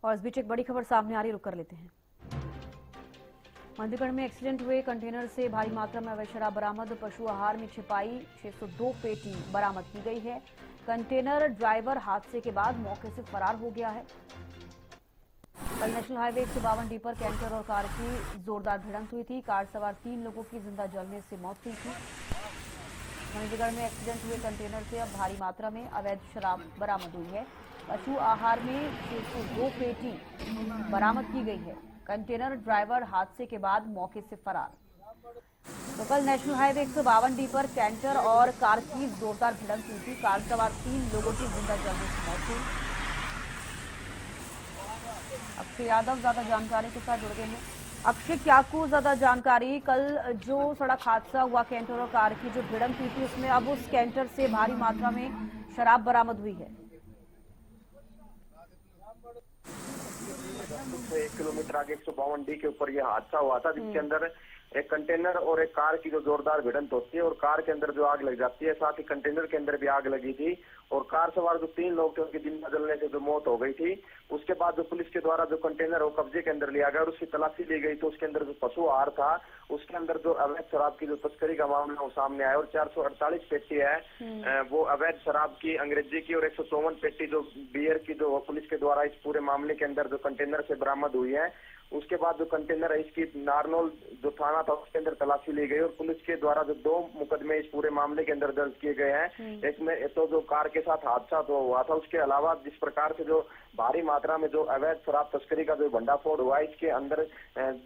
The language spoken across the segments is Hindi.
और इस बीच एक बड़ी खबर सामने आ रही, रुक कर लेते हैं। मंडीगढ़ में एक्सीडेंट हुए कंटेनर से भारी मात्रा में अवैध शराब बरामद। पशु आहार में छिपाई 602 पेटी बरामद की गई है। कंटेनर ड्राइवर हादसे के बाद मौके से फरार हो गया है। कल नेशनल हाईवे 152 डी पर कैंटर और कार की जोरदार भिड़ंत हुई थी। कार सवार 3 लोगों की जिंदा जलने से मौत हुई थी। मंडीगढ़ में एक्सीडेंट हुए कंटेनर से अब भारी मात्रा में अवैध शराब बरामद हुई है। पशु आहार में 602 पेटी बरामद की गई है। कंटेनर ड्राइवर हादसे के बाद मौके से फरार। तो कल नेशनल हाईवे 152 डी पर कैंटर और कार की जोरदार भिड़ंत हुई थी। कार सवार 3 लोगों की जिंदा जलने से मौत हुई। अक्षय यादव ज्यादा जानकारी के साथ जुड़ गए हैं। अक्षय, क्या को ज्यादा जानकारी, कल जो सड़क हादसा हुआ कैंटर और कार की जो भिड़ंत हुई थी उसमें अब उस कैंटर से भारी मात्रा में शराब बरामद हुई है। 1 किलोमीटर आगे 152 डी के ऊपर यह हादसा हुआ था, जिसके अंदर एक कंटेनर और एक कार की जो जोरदार भिड़ंत होती है और कार के अंदर जो आग लग जाती है, साथ ही कंटेनर के अंदर भी आग लगी थी और कार सवार जो 3 लोग थे उनकी जिंदा जलने से जो मौत हो गई थी। उसके बाद जो पुलिस के द्वारा जो कंटेनर वो कब्जे के अंदर लिया गया और उसकी तलाशी ली गई तो उसके अंदर जो पशु आहार था उसके अंदर जो अवैध शराब की जो तस्करी का मामला वो सामने आया और 448 पेटी है वो अवैध शराब की अंग्रेजी की और 154 पेटी जो बियर की जो पुलिस के द्वारा इस पूरे मामले के अंदर जो कंटेनर से बरामद हुई है। उसके बाद जो कंटेनर है इसकी नारनौल जो थाना था उसके अंदर तलाशी ली गई और पुलिस के द्वारा जो 2 मुकदमे इस पूरे मामले के अंदर दर्ज किए गए हैं। एक में तो जो कार के साथ हादसा तो हुआ था, उसके अलावा जिस प्रकार से जो भारी मात्रा में जो अवैध शराब तस्करी का जो भंडाफोड़ हुआ इसके अंदर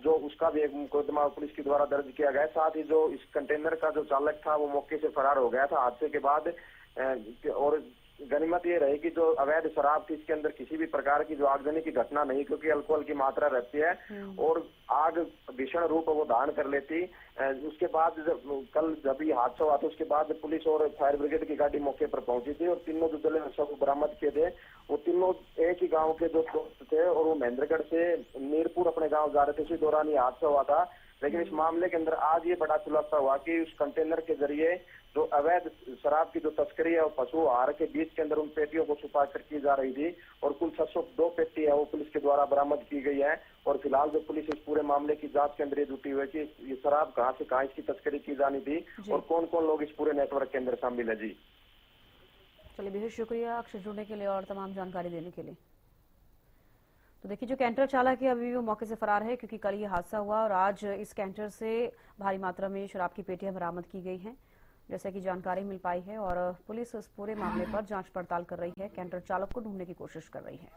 जो उसका भी एक मुकदमा पुलिस के द्वारा दर्ज किया गया। साथ ही जो इस कंटेनर का जो चालक था वो मौके से फरार हो गया था हादसे के बाद। और गनीमत ये रही कि जो अवैध शराब थी इसके अंदर किसी भी प्रकार की जो आगजनी की घटना नहीं, क्योंकि अल्कोहल की मात्रा रहती है और आग भीषण रूप वो धारण कर लेती। उसके बाद कल जब ये हादसा हुआ था उसके बाद पुलिस और फायर ब्रिगेड की गाड़ी मौके पर पहुंची थी और तीनों जो जले शव बरामद किए थे वो तीनों एक ही गाँव के जो दोस्त थे और वो महेंद्रगढ़ से मीरपुर अपने गाँव जा रहे थे। उसी दौरान ये हादसा हुआ था। लेकिन इस मामले के अंदर आज ये बड़ा खुलासा हुआ कि उस कंटेनर के जरिए जो अवैध शराब की जो तस्करी है वो पशु आहार के बीच के अंदर उन पेटियों को छुपा कर की जा रही थी और कुल 602 पेटी है वो पुलिस के द्वारा बरामद की गई है। और फिलहाल जो पुलिस इस पूरे मामले की जांच के अंदर ये जुटी हुई है कि ये शराब कहाँ से कहाँ इसकी तस्करी की जानी थी और कौन कौन लोग इस पूरे नेटवर्क के अंदर शामिल है। जी चलिए, बहुत शुक्रिया अक्षय जुड़ने के लिए और तमाम जानकारी देने के लिए। तो देखिए, जो कैंटर चालक है अभी भी वो मौके से फरार है, क्योंकि कल ये हादसा हुआ और आज इस कैंटर से भारी मात्रा में शराब की पेटियां बरामद की गई हैं, जैसा कि जानकारी मिल पाई है। और पुलिस इस पूरे मामले पर जांच पड़ताल कर रही है, कैंटर चालक को ढूंढने की कोशिश कर रही है।